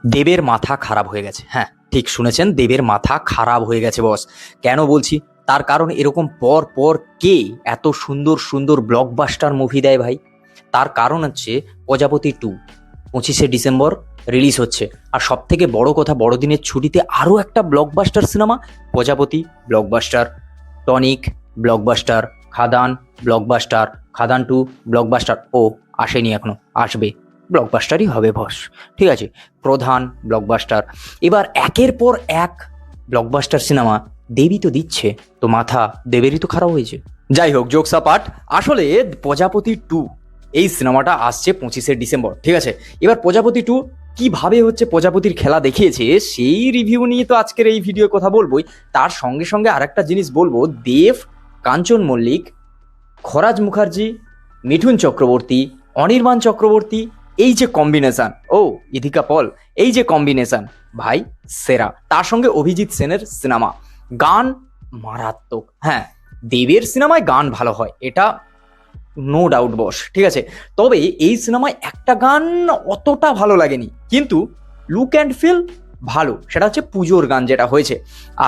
দেবের মাথা খারাপ হয়ে গেছে। হ্যাঁ, ঠিক শুনেছেন, দেবের মাথা খারাপ হয়ে গেছে বস। কেন বলছি? তার কারণ এরকম পর পর কে এত সুন্দর সুন্দর ব্লকবাস্টার মুভি দেয় ভাই? তার কারণ হচ্ছে প্রজাপতি 2 25শে ডিসেম্বর রিলিজ হচ্ছে। আর সব থেকে বড় কথা, বড়দিনের ছুটিতে আরও একটা ব্লকবাস্টার সিনেমা, প্রজাপতি ব্লকবাস্টার, টনিক ব্লকবাস্টার, খাদান ব্লকবাস্টার, খাদান 2 ব্লকবাস্টার। ও আসেনি এখনো, আসবে, ব্লকবাস্টারই হবে বস। ঠিক আছে, প্রধান ব্লকবাস্টার। এবার একের পর এক ব্লকবাস্টার সিনেমা দেবী তো দিচ্ছে, তো মাথা দেবেরই তো খারাপ হয়েছে। যাই হোক, জোকস আপার্ট, আসলে প্রজাপতি 2 এই সিনেমাটা আসছে 25শে ডিসেম্বর। ঠিক আছে, এবার প্রজাপতি 2 কিভাবে হচ্ছে প্রজাপতির খেলা দেখিয়েছে সেই রিভিউ নিয়ে তো আজকের এই ভিডিও কথা বলবোই। তার সঙ্গে সঙ্গে আরেকটা জিনিস বলবো, দেব, কাঞ্চন মল্লিক, খরাজ মুখার্জি, মিঠুন চক্রবর্তী, অনির্বাণ চক্রবর্তী, এই যে কম্বিনেশন, ও ইদিকা পল, এই যে কম্বিনেশন ভাই সেরা। তার সঙ্গে অভিজিৎ সেনের সিনেমা, গান মারাত্মক। হ্যাঁ, দেবের সিনেমায় গান ভালো হয়, এটা নো ডাউট বস। ঠিক আছে, তবে এই সিনেমায় একটা গান অতটা ভালো লাগেনি, কিন্তু লুক অ্যান্ড ফিল ভালো, সেটা হচ্ছে পুজোর গান যেটা হয়েছে।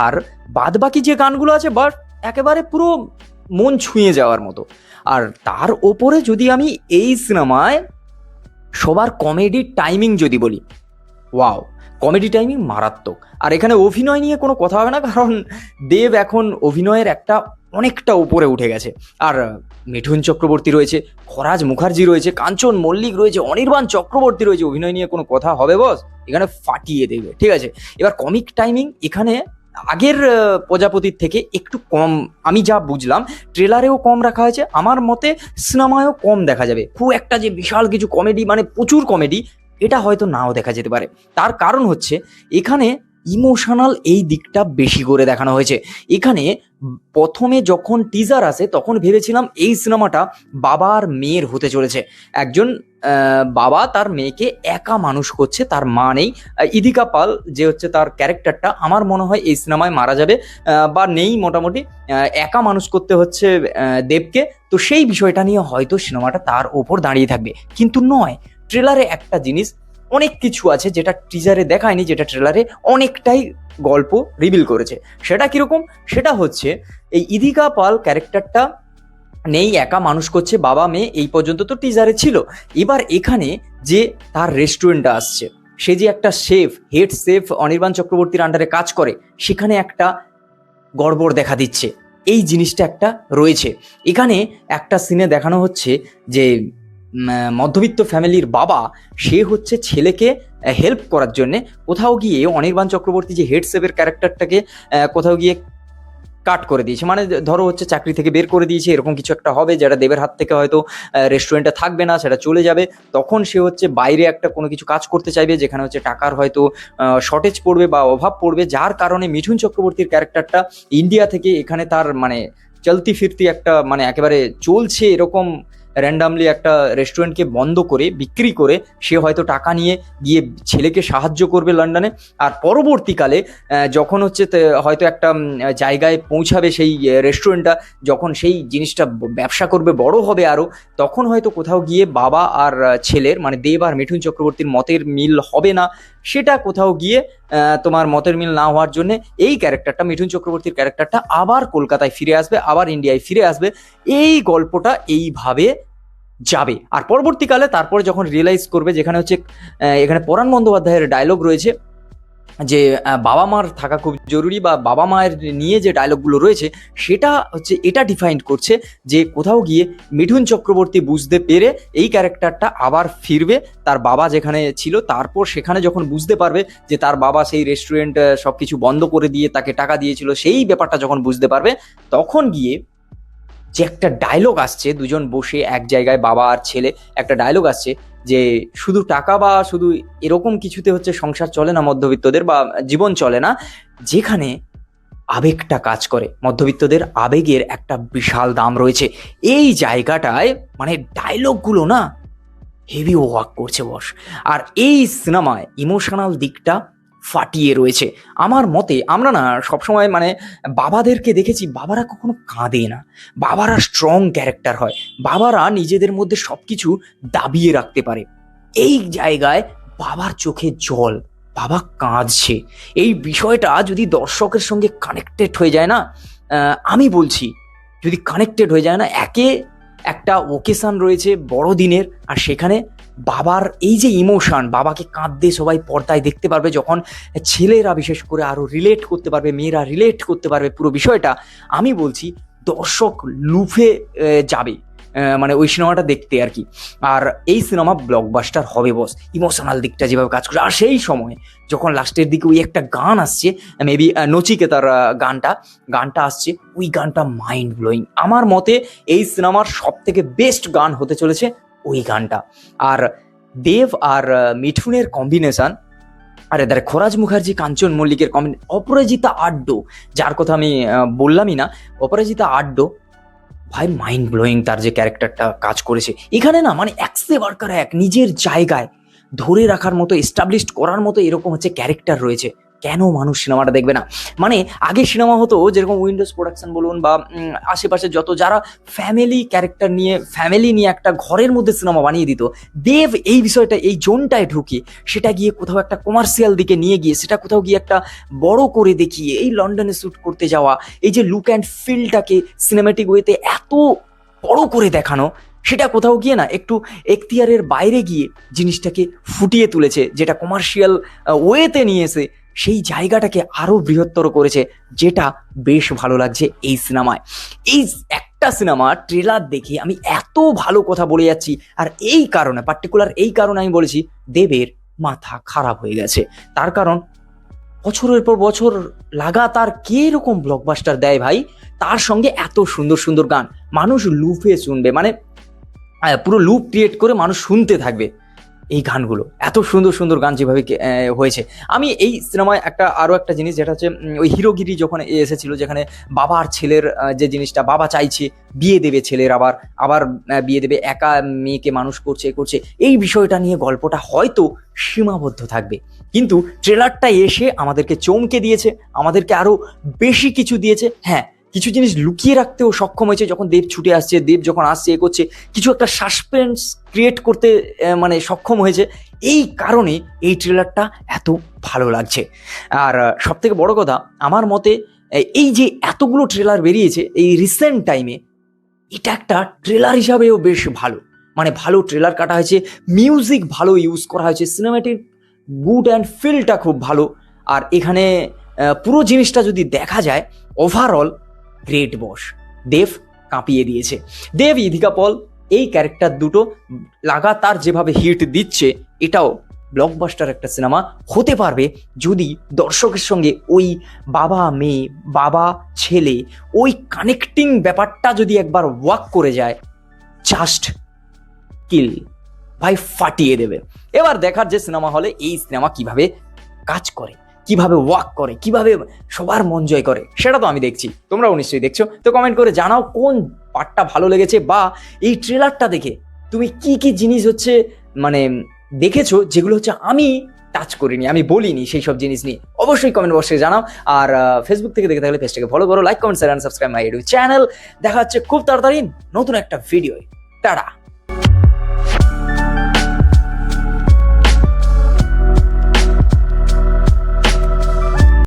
আর বাদ বাকি যে গানগুলো আছে বাট একেবারে পুরো মন ছুঁয়ে যাওয়ার মতো। আর তার ওপরে যদি আমি এই সিনেমায় সবার কমেডির টাইমিং যদি বলি, ওয়াও, কমেডি টাইমিং মারাত্মক। আর এখানে অভিনয় নিয়ে কোনো কথা হবে না, কারণ দেব এখন অভিনয়ের একটা অনেকটা উপরে উঠে গেছে। আর মিঠুন চক্রবর্তী রয়েছে, খরাজ মুখার্জি রয়েছে, কাঞ্চন মল্লিক রয়েছে, অনির্বাণ চক্রবর্তী রয়েছে। অভিনয় নিয়ে কোনো কথা হবে বস, এখানে ফাটিয়ে দেবে। ঠিক আছে, এবার কমিক টাইমিং এখানে আগের প্রজাপতির থেকে একটু কম, আমি যা বুঝলাম ট্রেলারেও কম রাখা হয়েছে, আমার মতে সিনেমায়ও কম দেখা যাবে। খুব একটা যে বিশাল কিছু কমেডি, মানে প্রচুর কমেডি, এটা হয়তো নাও দেখা যেতে পারে। তার কারণ হচ্ছে এখানে ইমোশনাল এই দিকটা বেশি করে দেখানো হয়েছে। এখানে প্রথমে যখন টিজার আসে তখন ভেবেছিলাম এই সিনেমাটা বাবা আর মেয়ের হতে চলেছে। একজন বাবা তার মেয়েকে একা মানুষ করছে, তার মা নেই। ইদিকা পাল যে হচ্ছে তার ক্যারেক্টারটা, আমার মনে হয় এই সিনেমায় মারা যাবে বা নেই, মোটামুটি একা মানুষ করতে হচ্ছে দেবকে। তো সেই বিষয়টা নিয়ে হয়তো সিনেমাটা তার ওপর দাঁড়িয়ে থাকবে, কিন্তু নয়। ট্রেলারে একটা জিনিস, অনেক কিছু আছে যেটা টিজারে দেখায়নি, যেটা ট্রেলারে অনেকটাই গল্প রিভিল করেছে। সেটা কিরকম? সেটা হচ্ছে এই ইদিকা পাল ক্যারেক্টারটা নেই, একা মানুষ করছে, বাবা মেয়ে এই পর্যন্ত তো টিজারে ছিল। এবার এখানে যে তার রেস্টুরেন্টটা আসছে, সে যে একটা শেফ, হেড শেফ অনির্বাণ চক্রবর্তীর আন্ডারে কাজ করে, সেখানে একটা গড়বড় দেখা দিচ্ছে, এই জিনিসটা একটা রয়েছে। এখানে একটা সিনে দেখানো হচ্ছে যে মধ্যবিত্ত ফ্যামিলির বাবা, সে হচ্ছে ছেলেকে হেল্প করার জন্যে কোথাও গিয়ে অনির্বাণ চক্রবর্তী যে হেড শেফের ক্যারেক্টারটাকে কোথাও গিয়ে কাট করে দিয়েছে, মানে ধরো হচ্ছে চাকরি থেকে বের করে দিয়েছে, এরকম কিছু একটা হবে, যেটা দেবের হাত থেকে হয়তো রেস্টুরেন্টটা থাকবে না, সেটা চলে যাবে। তখন সে হচ্ছে বাইরে একটা কোনো কিছু কাজ করতে চাইবে, যেখানে হচ্ছে টাকার হয়তো শর্টেজ পড়বে বা অভাব পড়বে, যার কারণে মিঠুন চক্রবর্তীর ক্যারেক্টারটা ইন্ডিয়া থেকে এখানে তার মানে চলতি ফিরতি একটা, মানে একেবারে চলছে এরকম র্যান্ডামলি একটা রেস্টুরেন্টকে বন্ধ করে বিক্রি করে সে হয়তো টাকা নিয়ে গিয়ে ছেলেকে সাহায্য করবে লন্ডনে। আর পরবর্তীকালে যখন হচ্ছে হয়তো একটা জায়গায় পৌঁছাবে সেই রেস্টুরেন্টটা, যখন সেই জিনিসটা ব্যবসা করবে, বড় হবে আরও, তখন হয়তো কোথাও গিয়ে বাবা আর ছেলের, মানে দেব আর মিঠুন চক্রবর্তীর মতের মিল হবে না। সেটা কোথাও গিয়ে তোমার মতের মিল না হওয়ার জন্য এই ক্যারেক্টারটা, মিঠুন চক্রবর্তীর ক্যারেক্টারটা আবার কলকাতায় ফিরে আসবে, আবার ইন্ডিয়ায় ফিরে আসবে। এই গল্পটা এইভাবে যাবে। আর পরবর্তীকালে তারপরে যখন রিয়েলাইজ করবে, যেখানে হচ্ছে এখানে পরাণ বন্দ্যোপাধ্যায়ের ডায়লগ রয়েছে যে বাবা মার থাকা খুব জরুরি, বা বাবা মায়ের নিয়ে যে ডায়লগগুলো রয়েছে, সেটা হচ্ছে এটা ডিফাইন করছে যে কোথাও গিয়ে মিঠুন চক্রবর্তী বুঝতে পেরে এই ক্যারেক্টারটা আবার ফিরবে তার বাবা যেখানে ছিল। তারপর সেখানে যখন বুঝতে পারবে যে তার বাবা সেই রেস্টুরেন্ট সব কিছু বন্ধ করে দিয়ে তাকে টাকা দিয়েছিল, সেই ব্যাপারটা যখন বুঝতে পারবে, তখন গিয়ে যে একটা ডায়লগ আসছে, দুজন বসে এক জায়গায় বাবা আর ছেলে, একটা ডায়লগ আসছে যে শুধু টাকা বা শুধু এরকম কিছুতে হচ্ছে সংসার চলে না মধ্যবিত্তদের, বা জীবন চলে না, যেখানে আবেগটা কাজ করে। মধ্যবিত্তদের আবেগের একটা বিশাল দাম রয়েছে। এই জায়গাটায় মানে ডায়লগগুলো না হেভি ওয়ার্ক করছে বস। আর এই সিনেমায় ইমোশনাল দিকটা ফাটিয়ে রয়েছে। আমার মতে আমরা না সবসময় মানে বাবাদেরকে দেখেছি, বাবারা কখনো কাঁদে না, বাবারা স্ট্রং ক্যারেক্টার হয়, বাবারা নিজেদের মধ্যে সব কিছু দাবিয়ে রাখতে পারে। এই জায়গায় বাবার চোখে জল, বাবা কাঁদছে, এই বিষয়টা যদি দর্শকের সঙ্গে কানেক্টেড হয়ে যায় না, আমি বলছি যদি কানেক্টেড হয়ে যায় না, একটা ওকেশন রয়েছে বড়দিনের, আর সেখানে বাবার এই যে ইমোশন, বাবাকে কাঁদতে সবাই পর্দায় দেখতে পারবে, যখন ছেলেরা বিশেষ করে আরো রিলেট করতে পারবে, মেয়েরা রিলেট করতে পারবে পুরো বিষয়টা, আমি বলছি দর্শক লুফে যাবে মানে ওই সিনেমাটা দেখতে আর কি। আর এই সিনেমা ব্লকবাস্টার হবে বস, ইমোশনাল দিকটা যেভাবে কাজ করে। আর সেই সময় যখন লাস্টের দিকে ওই একটা গান আসছে, মেবি নচিকেতার গানটা আসছে, ওই গানটা মাইন্ড ব্লোয়িং। আমার মতে এই সিনেমার সব থেকে বেস্ট গান হতে চলেছে ওই গানটা। আর দেব আর মিঠুনের কম্বিনেশন, আরে দাঁড়ে খোরাজ মুখার্জি কাঞ্চন মল্লিকের কম্বিনেশন, অপরাজিতা আড্ডো, যার কথা আমি বললামই না, অপরাজিতা আড্ডো ভাই মাইন্ড ব্লোয়িং, তার যে ক্যারেক্টারটা কাজ করেছে এখানে না, মানে এক সে বারকার এক, নিজের জায়গায় ধরে রাখার মতো, এস্টাবলিশড করার মতো এরকম হচ্ছে ক্যারেক্টার রয়েছে। কেন মানুষ সিনেমাটা দেখবে না? মানে আগে সিনেমা হতো যেরকম উইন্ডোজ প্রোডাকশন বলুন বা আশেপাশে যত যারা ফ্যামিলি নিয়ে একটা ঘরের মধ্যে সিনেমা বানিয়ে দিত, দেব এই বিষয়টা, এই জোনটায় ঢুকে সেটা গিয়ে কোথাও একটা কমার্শিয়াল দিকে নিয়ে গিয়ে সেটা কোথাও গিয়ে একটা বড় করে দেখিয়ে, এই লন্ডনে শ্যুট করতে যাওয়া, এই যে লুক অ্যান্ড ফিলটাকে সিনেমেটিক ওয়েতে এত বড় করে দেখানো, সেটা কোথাও গিয়ে না একটু এখতিয়ারের বাইরে গিয়ে জিনিসটাকে ফুটিয়ে তুলেছে, যেটা কমার্শিয়াল ওয়েতে নিয়ে এসে সেই জায়গাটাকে আরো বৃহত্তর করেছে, যেটা বেশ ভালো লাগছে এই সিনেমায়। এই একটা সিনেমা ট্রেলার দেখে আমি এত ভালো কথা বলে যাচ্ছি, আর এই কারণে পার্টিকুলার এই কারণে আমি বলেছি দেবের মাথা খারাপ হয়ে গেছে। তার কারণ বছরের পর বছর লাগাতার কে এরকম ব্লকবাস্টার দেয় ভাই, তার সঙ্গে এত সুন্দর সুন্দর গান, মানুষ লুফে শুনবে, মানে পুরো লুপ ক্রিয়েট করে মানুষ শুনতে থাকবে এই গানগুলো, এত সুন্দর সুন্দর গান যেভাবে হয়েছে। আমি এই সিনেমায় আরো একটা জিনিস, যেটা হচ্ছে ওই হিরোগিরি যখন এসেছিল, যেখানে বাবা আর ছেলের যে জিনিসটা, বাবা চাইছে বিয়ে দেবে ছেলের, আবার বিয়ে দেবে, একা মেয়েকে মানুষ করছে, এই বিষয়টা নিয়ে গল্পটা হয়তো সীমাবদ্ধ থাকবে, কিন্তু ট্রেলারটা এসে আমাদেরকে চমকে দিয়েছে, আমাদেরকে আরো বেশি কিছু দিয়েছে। হ্যাঁ, কিছু জিনিস লুকিয়ে রাখতেও সক্ষম হয়েছে, যখন দেব ছুটে আসছে, দেব যখন আসছে করছে, কিছু একটা সাসপেন্স ক্রিয়েট করতে মানে সক্ষম হয়েছে। এই কারণে এই ট্রেলারটা এত ভালো লাগছে। আর সব থেকে বড় কথা আমার মতে, এই যে এতগুলো ট্রেলার বেরিয়েছে এই রিসেন্ট টাইমে, এটা একটা ট্রেলার হিসাবেও বেশ ভালো, মানে ভালো ট্রেলার কাটা হয়েছে, মিউজিক ভালো ইউজ করা হয়েছে, সিনেম্যাটিক গুড অ্যান্ড ফিলটা খুব ভালো। আর এখানে পুরো জিনিসটা যদি দেখা যায়, ওভারঅল গ্রেট বস, দেব কাঁপিয়ে দিয়েছে। দেব, ইধিকা পল, এই ক্যারেক্টার দুটো লাগাতার যেভাবে হিট দিচ্ছে, এটাও ব্লকবাস্টার একটা সিনেমা হতে পারবে যদি দর্শকের সঙ্গে ওই বাবা মেয়ে, বাবা ছেলে, ওই কানেক্টিং ব্যাপারটা যদি একবার ওয়ার্ক করে যায়, জাস্ট কিল ভাই, ফাটিয়ে দেবে। এবার দেখার যে সিনেমা হলে এই সিনেমা কিভাবে কাজ করে, কিভাবে ওয়ার্ক করে, কিভাবে সবার মন জয় করে, সেটা তো আমি দেখছি, তোমরাও নিশ্চয়ই দেখছো। তো কমেন্ট করে জানাও কোন পার্টটা ভালো লেগেছে, বা এই ট্রেলারটা দেখে তুমি কি কি জিনিস হচ্ছে মানে দেখেছো, যেগুলো হচ্ছে আমি টাচ করিনি, আমি বলিনি, সেই সব জিনিস নিয়ে অবশ্যই কমেন্ট বক্সে জানাও। আর ফেসবুক থেকে দেখে থাকলে পেজটাকে ফলো করো, like, comment, share and subscribe my YouTube channel. দেখা হচ্ছে খুব তাড়াতাড়ি নতুন একটা ভিডিও। টাটা।